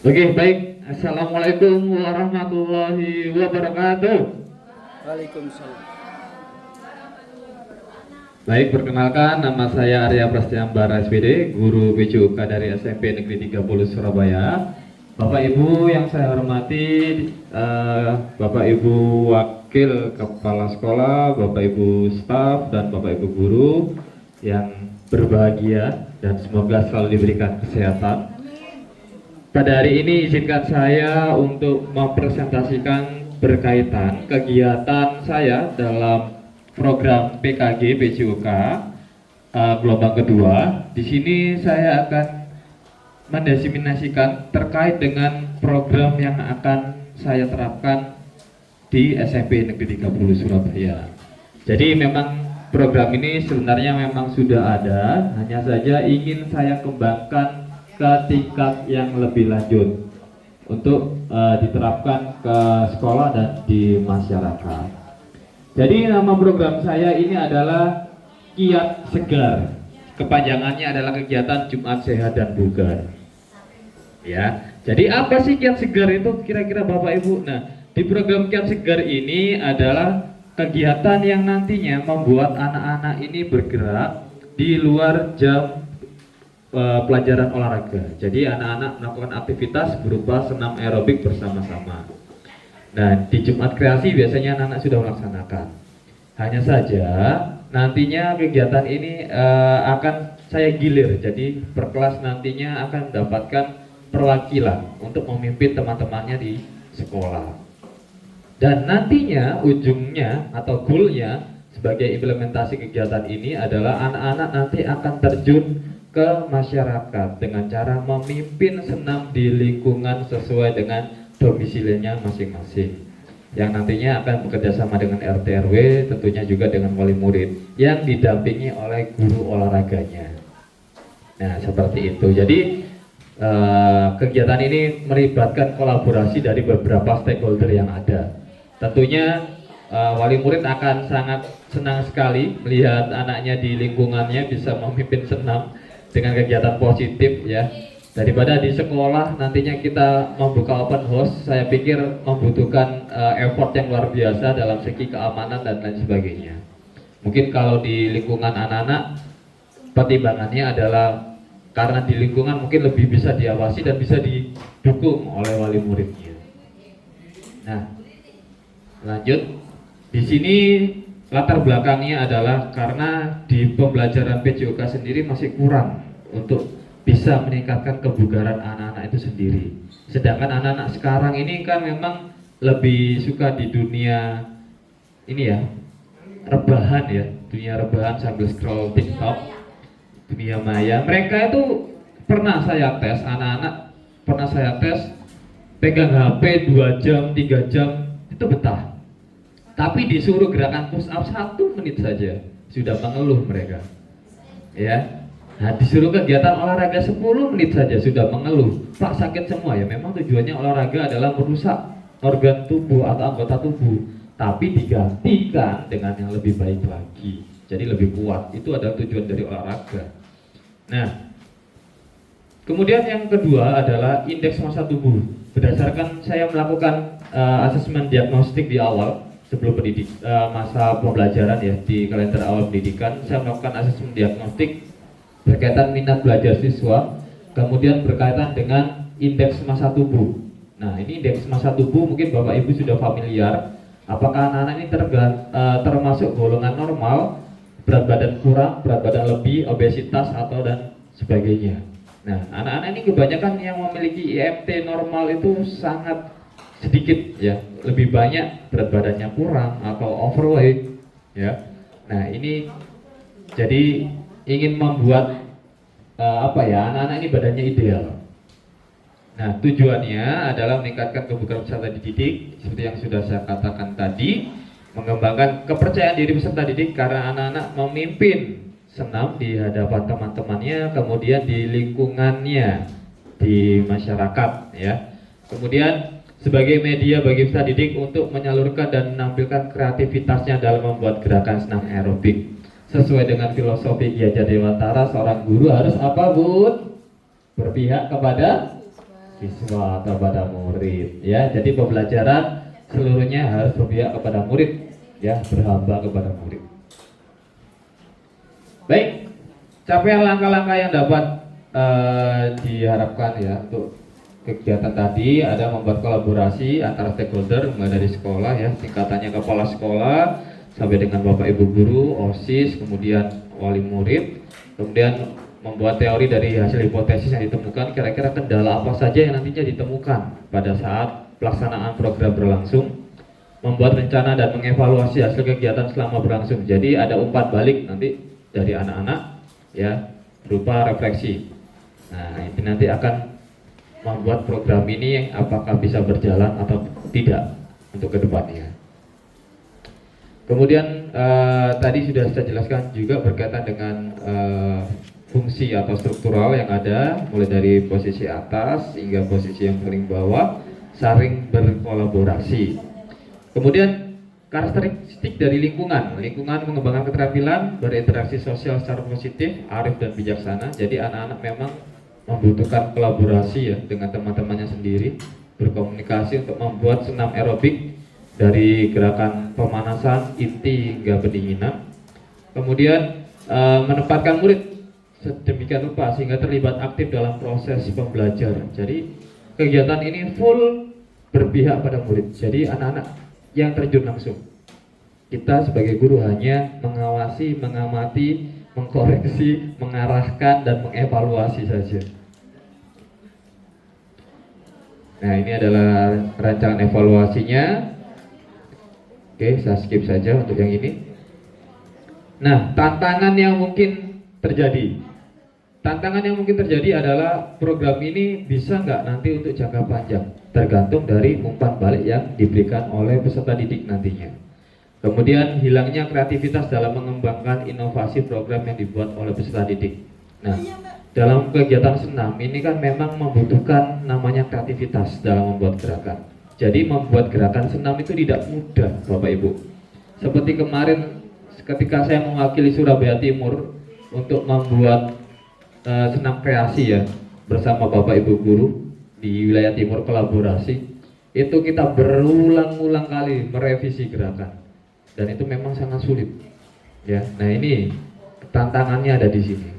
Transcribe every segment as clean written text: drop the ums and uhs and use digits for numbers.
Oke, baik. Assalamualaikum warahmatullahi wabarakatuh. Waalaikumsalam. Baik, perkenalkan nama saya Arya Prastyambara SPD, guru PJOK dari SMP Negeri 30 Surabaya. Bapak Ibu yang saya hormati, Bapak Ibu Wakil Kepala Sekolah, Bapak Ibu staf, dan Bapak Ibu guru yang berbahagia dan semoga selalu diberikan kesehatan. Pada hari ini izinkan saya untuk mempresentasikan berkaitan kegiatan saya dalam program PKG PJOK gelombang kedua. Di sini saya akan mendiseminasikan terkait dengan program yang akan saya terapkan di SMP Negeri 30 Surabaya. Jadi memang program ini sebenarnya memang sudah ada, hanya saja ingin saya kembangkan ke tingkat yang lebih lanjut untuk diterapkan ke sekolah dan di masyarakat. Jadi nama program saya ini adalah Kiat Segar. Kepanjangannya adalah kegiatan Jumat Sehat dan Bugar. Ya. Jadi apa sih Kiat Segar itu kira-kira Bapak Ibu? Nah, di program Kiat Segar ini adalah kegiatan yang nantinya membuat anak-anak ini bergerak di luar jam pelajaran olahraga. Jadi anak-anak melakukan aktivitas berupa senam aerobik bersama-sama. Nah, di Jumat Kreasi biasanya anak-anak sudah melaksanakan. Hanya saja nantinya kegiatan ini akan saya gilir. Jadi per kelas nantinya akan mendapatkan perwakilan untuk memimpin teman-temannya di sekolah. Dan nantinya ujungnya atau goalnya sebagai implementasi kegiatan ini adalah anak-anak nanti akan terjun ke masyarakat dengan cara memimpin senam di lingkungan sesuai dengan domisilinya masing-masing, yang nantinya akan bekerja sama dengan RT RW, tentunya juga dengan wali murid yang didampingi oleh guru olahraganya. Nah, seperti itu. Jadi kegiatan ini melibatkan kolaborasi dari beberapa stakeholder yang ada. Tentunya wali murid akan sangat senang sekali melihat anaknya di lingkungannya bisa memimpin senam dengan kegiatan positif ya. Daripada di sekolah nantinya kita membuka open house, saya pikir membutuhkan effort yang luar biasa dalam segi keamanan dan lain sebagainya. Mungkin kalau di lingkungan anak-anak pertimbangannya adalah karena di lingkungan mungkin lebih bisa diawasi dan bisa didukung oleh wali muridnya. Nah, lanjut. Di sini latar belakangnya adalah karena di pembelajaran PJOK sendiri masih kurang untuk bisa meningkatkan kebugaran anak-anak itu sendiri. Sedangkan anak-anak sekarang ini kan memang lebih suka di dunia ini ya, rebahan ya, dunia rebahan sambil scroll TikTok, dunia maya. Mereka itu pernah saya tes, anak-anak pernah saya tes pegang HP 2 jam, 3 jam itu betah. Tapi disuruh gerakan push up 1 menit saja sudah mengeluh mereka. Ya. Nah, disuruh kegiatan olahraga 10 menit saja sudah mengeluh. Pak, sakit semua ya. Memang tujuannya olahraga adalah merusak organ tubuh atau anggota tubuh, tapi digantikan dengan yang lebih baik lagi. Jadi lebih kuat. Itu adalah tujuan dari olahraga. Nah, kemudian yang kedua adalah indeks massa tubuh. Berdasarkan saya melakukan asesmen diagnostik di awal sebelum masa pembelajaran ya, di kalender awal pendidikan, saya melakukan asesmen diagnostik berkaitan minat belajar siswa, kemudian berkaitan dengan indeks massa tubuh. Nah, ini indeks massa tubuh mungkin Bapak Ibu sudah familiar. Apakah anak-anak ini termasuk golongan normal, berat badan kurang, berat badan lebih, obesitas atau dan sebagainya. Nah, anak-anak ini kebanyakan yang memiliki IMT normal itu sangat sedikit ya, lebih banyak berat badannya kurang atau overweight ya. Nah, ini jadi ingin membuat anak-anak ini badannya ideal. Nah, tujuannya adalah meningkatkan kebugaran peserta didik seperti yang sudah saya katakan tadi, mengembangkan kepercayaan diri peserta didik karena anak-anak memimpin senam di hadapan teman-temannya, kemudian di lingkungannya, di masyarakat ya. Kemudian sebagai media bagi peserta didik untuk menyalurkan dan menampilkan kreativitasnya dalam membuat gerakan senam aerobik. Sesuai dengan filosofi Ki Hajar Dewantara, seorang guru harus apa, Bun? Berpihak kepada siswa atau pada murid ya. Jadi pembelajaran seluruhnya harus berpihak kepada murid ya, berhamba kepada murid. Baik, capaian langkah-langkah yang dapat diharapkan ya untuk kegiatan tadi ada membuat kolaborasi antara stakeholder mulai dari sekolah ya, tingkatannya kepala sekolah sampai dengan bapak ibu guru, OSIS, kemudian wali murid, kemudian membuat teori dari hasil hipotesis yang ditemukan, kira-kira kendala apa saja yang nantinya ditemukan pada saat pelaksanaan program berlangsung, membuat rencana dan mengevaluasi hasil kegiatan selama berlangsung. Jadi ada umpan balik nanti dari anak-anak ya berupa refleksi. Nah, ini nanti akan membuat program ini apakah bisa berjalan atau tidak untuk kedepannya. Kemudian tadi sudah saya jelaskan juga berkaitan dengan fungsi atau struktural yang ada, mulai dari posisi atas hingga posisi yang paling bawah, saling berkolaborasi. Kemudian karakteristik dari lingkungan mengembangkan keterampilan berinteraksi sosial secara positif, arif dan bijaksana. Jadi anak-anak memang membutuhkan kolaborasi ya dengan teman-temannya sendiri, berkomunikasi untuk membuat senam aerobik dari gerakan pemanasan, inti hingga pendinginan. Kemudian menempatkan murid sedemikian rupa sehingga terlibat aktif dalam proses pembelajaran. Jadi kegiatan ini full berpihak pada murid. Jadi anak-anak yang terjun langsung. Kita sebagai guru hanya mengawasi, mengamati, mengkoreksi, mengarahkan dan mengevaluasi saja. Nah, ini adalah rancangan evaluasinya. Oke, saya skip saja untuk yang ini. Nah, tantangan yang mungkin terjadi. Tantangan yang mungkin terjadi adalah program ini bisa nggak nanti untuk jangka panjang, tergantung dari umpan balik yang diberikan oleh peserta didik nantinya. Kemudian hilangnya kreativitas dalam mengembangkan inovasi program yang dibuat oleh peserta didik. Nah, dalam kegiatan senam ini kan memang membutuhkan namanya kreativitas dalam membuat gerakan. Jadi membuat gerakan senam itu tidak mudah, Bapak Ibu. Seperti kemarin ketika saya mewakili Surabaya Timur untuk membuat senam kreasi ya bersama Bapak Ibu guru di wilayah timur kolaborasi, itu kita berulang-ulang kali merevisi gerakan. Dan itu memang sangat sulit ya. Nah, ini tantangannya ada di sini.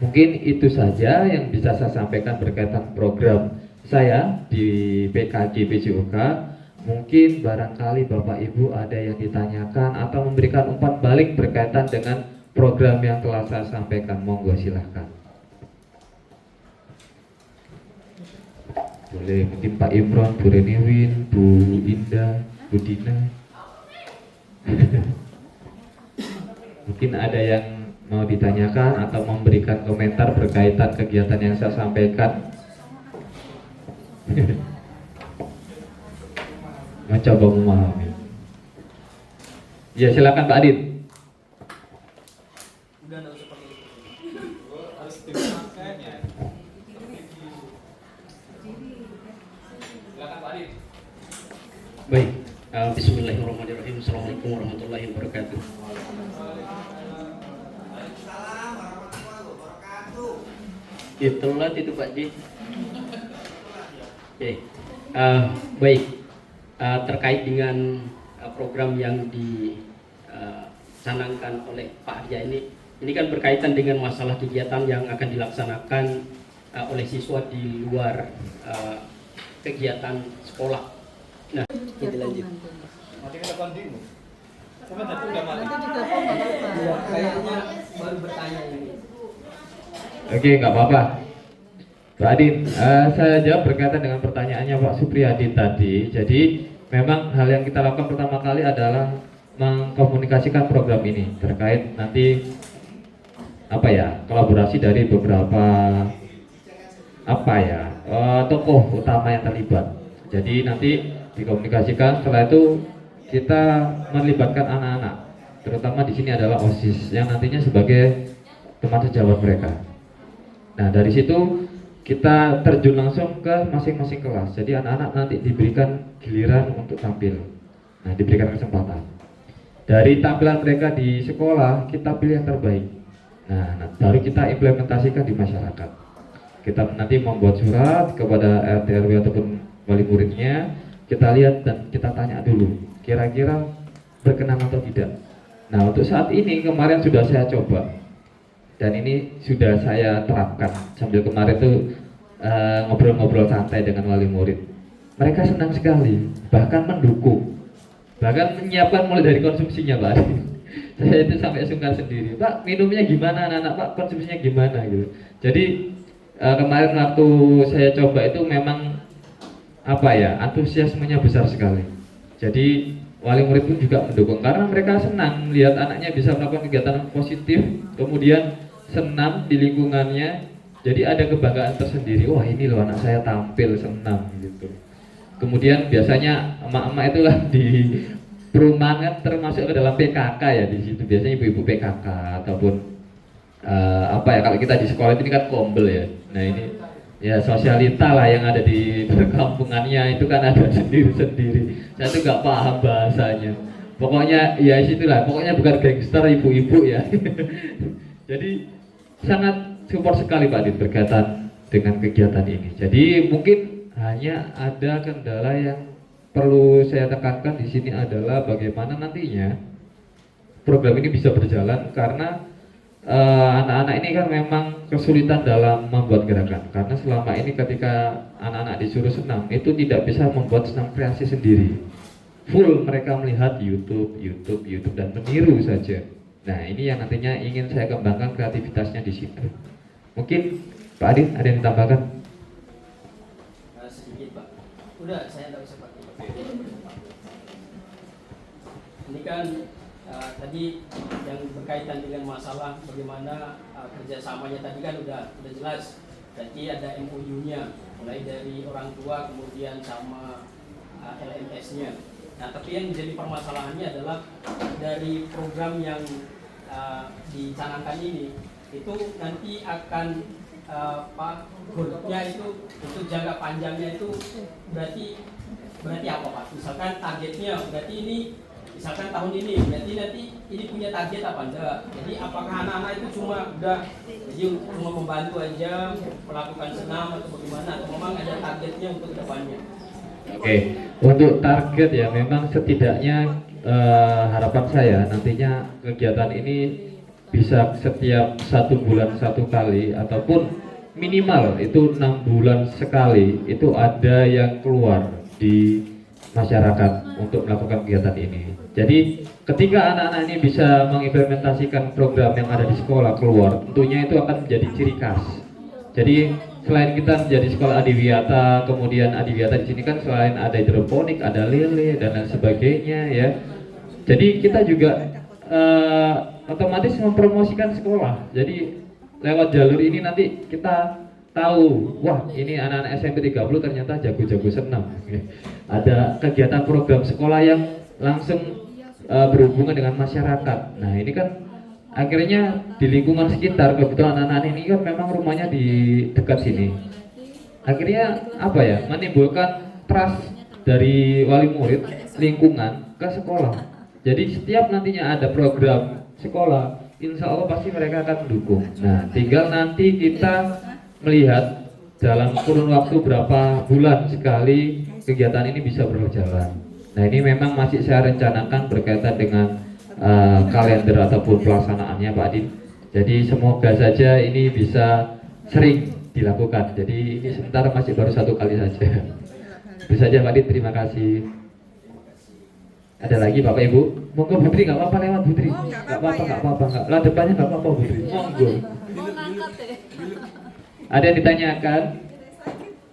Mungkin itu saja yang bisa saya sampaikan berkaitan program saya di PKG PJOK. Mungkin barangkali Bapak Ibu ada yang ditanyakan atau memberikan umpan balik berkaitan dengan program yang telah saya sampaikan. Monggo silahkan. Boleh mungkin Pak Imron, Bu Reniwin, Bu Indah, Bu Dina. Mungkin ada yang mau ditanyakan atau memberikan komentar berkaitan kegiatan yang saya sampaikan. Mencoba memahami. Ya, silakan Pak Adit. Baik, bismillahirrahmanirrahim. Assalamualaikum warahmatullahi wabarakatuh. Itulah itu Pak Ji. Oke, baik, terkait dengan program yang dicanangkan oleh Pak Arya ini kan berkaitan dengan masalah kegiatan yang akan dilaksanakan oleh siswa di luar kegiatan sekolah. Nah, kita lanjut. Kayaknya baru bertanya ini. Oke, nggak apa-apa. Pak Adin, saya jawab berkaitan dengan pertanyaannya Pak Supriyadi tadi. Jadi memang hal yang kita lakukan pertama kali adalah mengkomunikasikan program ini terkait nanti kolaborasi dari beberapa tokoh utama yang terlibat. Jadi nanti dikomunikasikan, setelah itu kita melibatkan anak-anak, terutama di sini adalah OSIS yang nantinya sebagai teman sejawat mereka. Nah, dari situ kita terjun langsung ke masing-masing kelas. Jadi anak-anak nanti diberikan giliran untuk tampil. Nah, diberikan kesempatan. Dari tampilan mereka di sekolah, kita pilih yang terbaik. Nah, baru kita implementasikan di masyarakat. Kita nanti membuat surat kepada RT RW ataupun wali muridnya, kita lihat dan kita tanya dulu kira-kira berkenan atau tidak. Nah, untuk saat ini kemarin sudah saya coba dan ini sudah saya terapkan sambil kemarin tuh ngobrol-ngobrol santai dengan wali murid. Mereka senang sekali, bahkan mendukung, bahkan menyiapkan mulai dari konsumsinya, Pak. Saya itu sampai sungkan sendiri, Pak, minumnya gimana anak-anak, Pak, konsumsinya gimana gitu. Jadi kemarin waktu saya coba itu memang apa ya, antusiasmenya besar sekali. Jadi wali murid pun juga mendukung karena mereka senang melihat anaknya bisa melakukan kegiatan positif, kemudian senang di lingkungannya. Jadi ada kebanggaan tersendiri, wah ini loh anak saya tampil senang gitu. Kemudian biasanya emak-emak itulah di perumahan kan termasuk ke dalam PKK ya, di situ biasanya ibu-ibu PKK ataupun apa ya, kalau kita di sekolah ini kan kombel ya. Nah ini ya sosialita lah yang ada di perkampungannya itu kan ada sendiri-sendiri. Saya tuh nggak paham bahasanya. Pokoknya ya situlah, pokoknya bukan gangster ibu-ibu ya. Jadi sangat support sekali Pak Adit berkaitan dengan kegiatan ini. Jadi mungkin hanya ada kendala yang perlu saya tekankan di sini adalah bagaimana nantinya program ini bisa berjalan karena anak-anak ini kan memang kesulitan dalam membuat gerakan karena selama ini ketika anak-anak disuruh senam itu tidak bisa membuat senam kreasi sendiri, full mereka melihat YouTube dan meniru saja. Nah ini yang nantinya ingin saya kembangkan kreativitasnya di situ. Mungkin Pak Adit ada yang ditambahkan? Sedikit Pak, udah saya nggak bisa pakai. Ini kan tadi yang berkaitan dengan masalah bagaimana kerjasamanya tadi kan udah jelas. Jadi ada MOU-nya, mulai dari orang tua kemudian sama LMS-nya. Nah, tapi yang menjadi permasalahannya adalah dari program yang dicanangkan ini, itu nanti akan goalnya itu untuk jangka panjangnya itu berarti apa Pak? Misalkan targetnya berarti ini. Misalkan tahun ini, berarti nanti ini punya target apa enggak? Jadi apakah anak-anak itu cuma membantu aja melakukan senam atau bagaimana? Atau memang ada targetnya untuk kedepannya? Oke, untuk target ya memang setidaknya harapan saya nantinya kegiatan ini bisa setiap 1 bulan 1 kali ataupun minimal itu 6 bulan sekali itu ada yang keluar di masyarakat untuk melakukan kegiatan ini. Jadi ketika anak-anak ini bisa mengimplementasikan program yang ada di sekolah keluar, tentunya itu akan menjadi ciri khas. Jadi selain kita menjadi sekolah adiwiyata, kemudian adiwiyata di sini kan selain ada hidroponik, ada lele dan lain sebagainya ya. Jadi kita juga otomatis mempromosikan sekolah. Jadi lewat jalur ini nanti kita tahu, wah ini anak-anak SMP 30 ternyata jago-jago senam. Ada kegiatan program sekolah yang langsung berhubungan dengan masyarakat. Nah ini kan akhirnya di lingkungan sekitar, kebetulan anak-anak ini kan memang rumahnya di dekat sini. Akhirnya apa ya, menimbulkan trust dari wali murid lingkungan ke sekolah. Jadi setiap nantinya ada program sekolah, insya Allah pasti mereka akan mendukung. Nah tinggal nanti kita melihat dalam kurun waktu berapa bulan sekali kegiatan ini bisa berjalan. Nah ini memang masih saya rencanakan berkaitan dengan kalender ataupun pelaksanaannya Pak Adin. Jadi semoga saja ini bisa sering dilakukan. Jadi ini sebentar masih baru 1 kali saja. Itu saja Pak Adin, terima kasih. Ada lagi Bapak Ibu? Monggo Putri, nggak apa-apa lewat Putri. Nggak apa-apa, nggak. Lah depannya nggak apa-apa Putri. Monggo. Ada yang ditanyakan?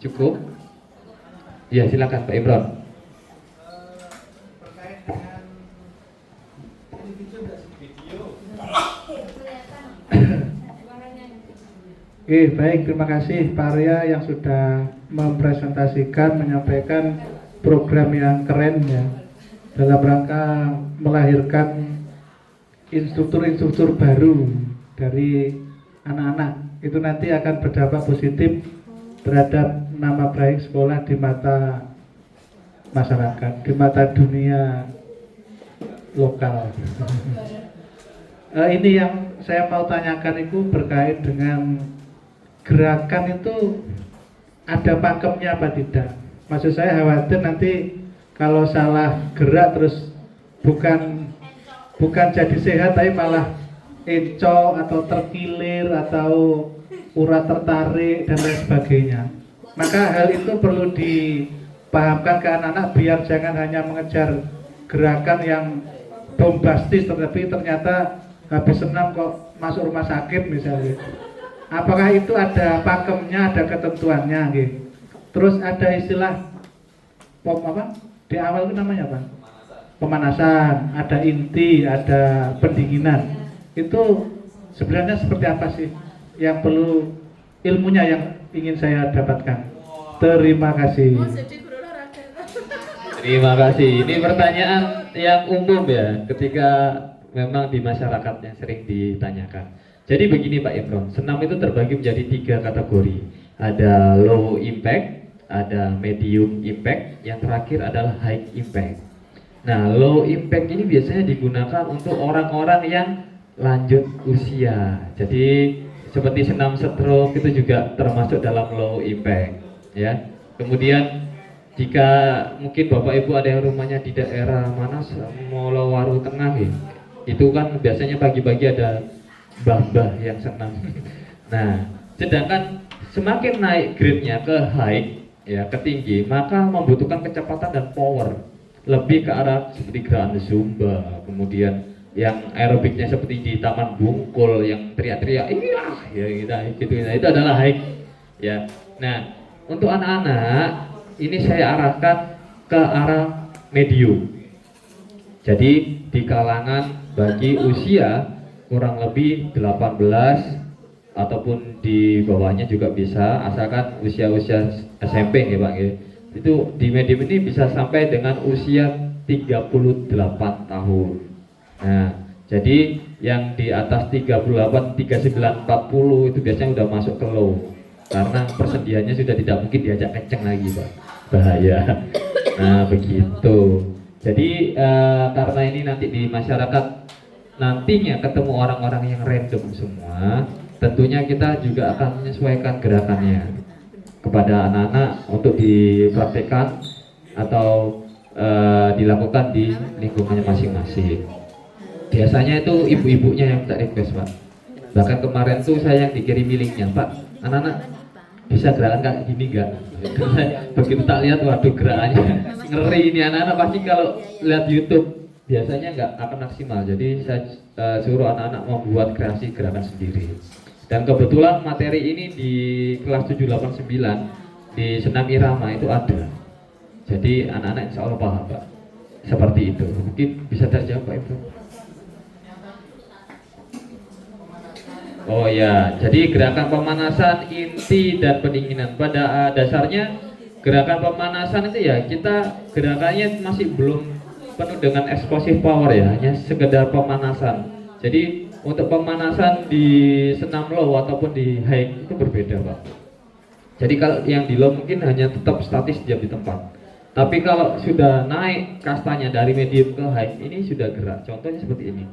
Cukup? Ya silakan Pak Imron. Oke, baik, terima kasih Pak Arya yang sudah mempresentasikan, menyampaikan program yang keren ya dalam rangka melahirkan instruktur-instruktur baru dari anak-anak. Itu nanti akan berdampak positif terhadap nama baik sekolah di mata masyarakat, di mata dunia lokal. Ini yang saya mau tanyakan itu berkait dengan gerakan itu ada pakemnya apa tidak. Maksud saya khawatir nanti kalau salah gerak terus bukan bukan jadi sehat tapi malah encok atau terkilir atau urat tertarik dan lain sebagainya. Maka hal itu perlu dipahamkan ke anak-anak biar jangan hanya mengejar gerakan yang bombastis tetapi ternyata habis senam kok masuk rumah sakit misalnya. Apakah itu ada pakemnya, ada ketentuannya gitu. Terus ada istilah apa? Di awal itu namanya apa? Pemanasan, ada inti, ada pendinginan. Itu sebenarnya seperti apa sih yang perlu ilmunya yang ingin saya dapatkan? Terima kasih. Terima kasih. Ini pertanyaan yang umum ya, ketika memang di masyarakatnya sering ditanyakan. Jadi begini Pak Imron, senam itu terbagi menjadi 3 kategori. Ada low impact, ada medium impact, yang terakhir adalah high impact. Nah, low impact ini biasanya digunakan untuk orang-orang yang lanjut usia. Jadi seperti senam stroke itu juga termasuk dalam low impact, ya. Kemudian jika mungkin Bapak Ibu ada yang rumahnya di daerah mana, Molowaru Tengah ya, itu kan biasanya pagi-pagi ada mbah-mbah yang senam. Nah, sedangkan semakin naik grade-nya ke high, ya ke tinggi, maka membutuhkan kecepatan dan power lebih ke arah seperti gerakan zumba, kemudian yang aerobiknya seperti di Taman Bungkul yang teriak-teriak, iya, ya gitu. Nah, itu adalah high, ya. Nah, untuk anak-anak ini saya arahkan ke arah medium. Jadi di kalangan bagi usia kurang lebih 18 ataupun di bawahnya juga bisa, asalkan usia-usia SMP ya Pak ya. Itu di medium ini bisa sampai dengan usia 38 tahun. Nah, jadi yang di atas 38, 39, 40 itu biasanya udah masuk ke low. Karena persendiannya sudah tidak mungkin diajak kenceng lagi Pak, bahaya. Nah begitu. Jadi karena ini nanti di masyarakat nantinya ketemu orang-orang yang random semua, tentunya kita juga akan menyesuaikan gerakannya kepada anak-anak untuk dipraktekkan atau dilakukan di lingkungannya masing-masing. Biasanya itu ibu-ibunya yang minta request Pak. Bahkan kemarin tuh saya yang dikirimi linknya Pak, anak-anak bisa gerakan kayak gini enggak? Begitu tak lihat, waduh gerakannya ngeri ini anak-anak, pasti kalau lihat YouTube biasanya nggak akan maksimal. Jadi saya suruh anak-anak membuat kreasi gerakan sendiri. Dan kebetulan materi ini di kelas 789 di senam irama itu ada. Jadi anak-anak insya Allah paham Pak. Seperti itu. Mungkin bisa terjawab Pak Ibu. Oh ya, jadi gerakan pemanasan, inti dan pendinginan pada dasarnya gerakan pemanasan itu ya kita gerakannya masih belum penuh dengan explosive power ya, hanya sekedar pemanasan. Jadi untuk pemanasan di senam low ataupun di high itu berbeda Pak. Jadi kalau yang di low mungkin hanya tetap statis diam di tempat. Tapi kalau sudah naik kastanya dari medium ke high, ini sudah gerak. Contohnya seperti ini.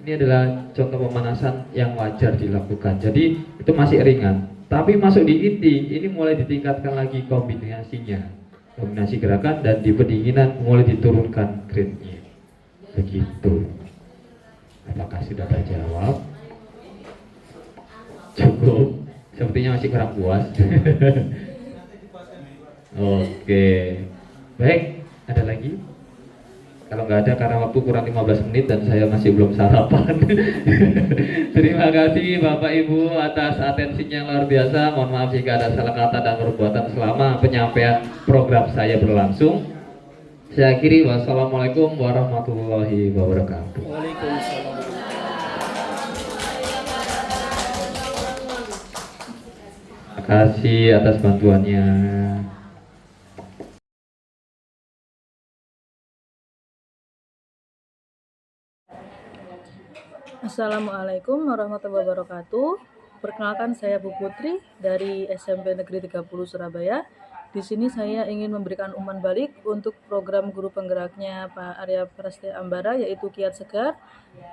Ini adalah contoh pemanasan yang wajar dilakukan. Jadi itu masih ringan. Tapi masuk di inti, ini mulai ditingkatkan lagi kombinasinya. Kombinasi gerakan dan di pendinginan mulai diturunkan grade-nya. Begitu. Apakah sudah terjawab? Cukup. Sepertinya masih kurang puas. Oke. Baik, ada lagi? Kalau nggak ada karena waktu kurang 15 menit dan saya masih belum sarapan. Terima kasih Bapak Ibu atas atensinya yang luar biasa. Mohon maaf jika ada salah kata dan perbuatan selama penyampaian program saya berlangsung. Saya akhiri, wassalamualaikum warahmatullahi wabarakatuh. Waalaikumsalam. Terima kasih atas bantuannya. Assalamualaikum warahmatullahi wabarakatuh. Perkenalkan saya Bu Putri dari SMP Negeri 30 Surabaya. Di sini saya ingin memberikan umpan balik untuk program guru penggeraknya Pak Arya Prastia Ambara yaitu Kiat Segar.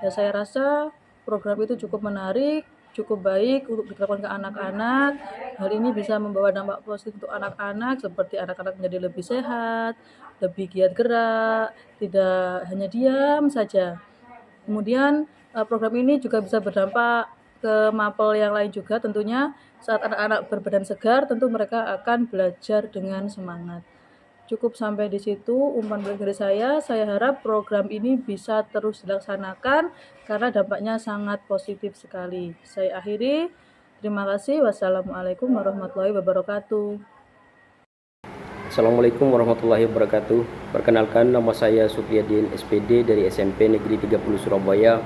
Ya, saya rasa program itu cukup menarik cukup baik untuk diterapkan ke anak-anak. Hal ini bisa membawa dampak positif untuk anak-anak, seperti anak-anak menjadi lebih sehat, lebih giat gerak, tidak hanya diam saja. Kemudian program ini juga bisa berdampak ke mapel yang lain juga tentunya. Saat anak-anak berbadan segar, tentu mereka akan belajar dengan semangat. Cukup sampai di situ umpan balik dari saya. Saya harap program ini bisa terus dilaksanakan karena dampaknya sangat positif sekali. Saya akhiri. Terima kasih. Wassalamualaikum warahmatullahi wabarakatuh. Assalamualaikum warahmatullahi wabarakatuh. Perkenalkan, nama saya Supriyadin SPD dari SMP Negeri 30 Surabaya.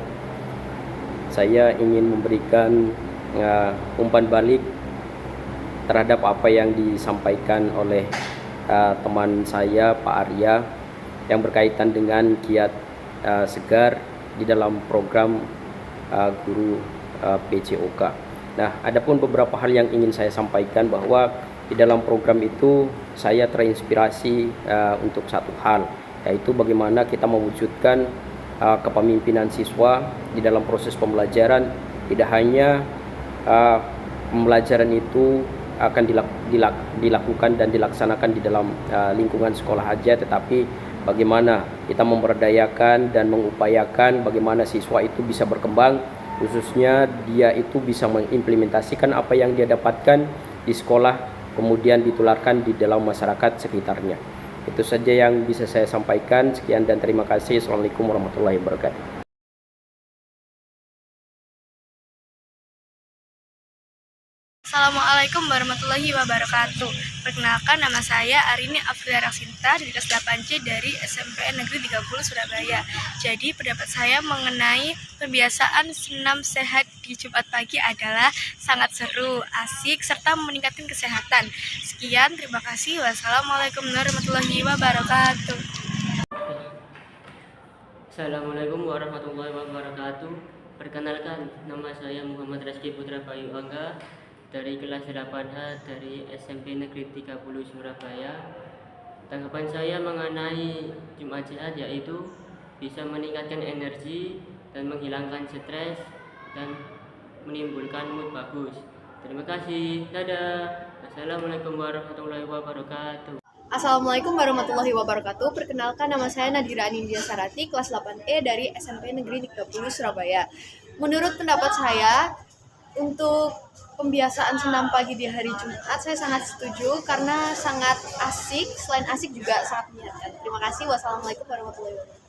Saya ingin memberikan umpan balik terhadap apa yang disampaikan oleh teman saya Pak Arya yang berkaitan dengan giat segar di dalam program guru PJOK. Nah, adapun beberapa hal yang ingin saya sampaikan bahwa di dalam program itu saya terinspirasi untuk satu hal, yaitu bagaimana kita mewujudkan kepemimpinan siswa di dalam proses pembelajaran. Tidak hanya pembelajaran itu akan dilakukan dan dilaksanakan di dalam lingkungan sekolah aja, tetapi bagaimana kita memberdayakan dan mengupayakan bagaimana siswa itu bisa berkembang, khususnya dia itu bisa mengimplementasikan apa yang dia dapatkan di sekolah, kemudian ditularkan di dalam masyarakat sekitarnya. Itu saja yang bisa saya sampaikan. Sekian dan terima kasih. Assalamualaikum warahmatullahi wabarakatuh. Assalamualaikum warahmatullahi wabarakatuh. Perkenalkan, nama saya Arini Afrila Raksinta dari kelas 8C dari SMP Negeri 30 Surabaya. Jadi pendapat saya mengenai kebiasaan senam sehat di Jumat pagi adalah sangat seru, asik, serta meningkatkan kesehatan. Sekian, terima kasih. Wassalamualaikum warahmatullahi wabarakatuh. Assalamualaikum warahmatullahi wabarakatuh. Perkenalkan, nama saya Muhammad Rizky Putra Bayu Angga dari kelas 8H dari SMP Negeri 30 Surabaya. Tanggapan saya mengenai Jumat Sehat yaitu bisa meningkatkan energi dan menghilangkan stres dan menimbulkan mood bagus. Terima kasih. Dadah. Assalamualaikum warahmatullahi wabarakatuh. Assalamualaikum warahmatullahi wabarakatuh. Perkenalkan, nama saya Nadira Anindya Sarati, kelas 8E dari SMP Negeri 30 Surabaya. Menurut pendapat saya, untuk pembiasaan senam pagi di hari Jumat, saya sangat setuju karena sangat asik. Selain asik juga sangat menyenangkan. Terima kasih. Wassalamualaikum warahmatullahi wabarakatuh.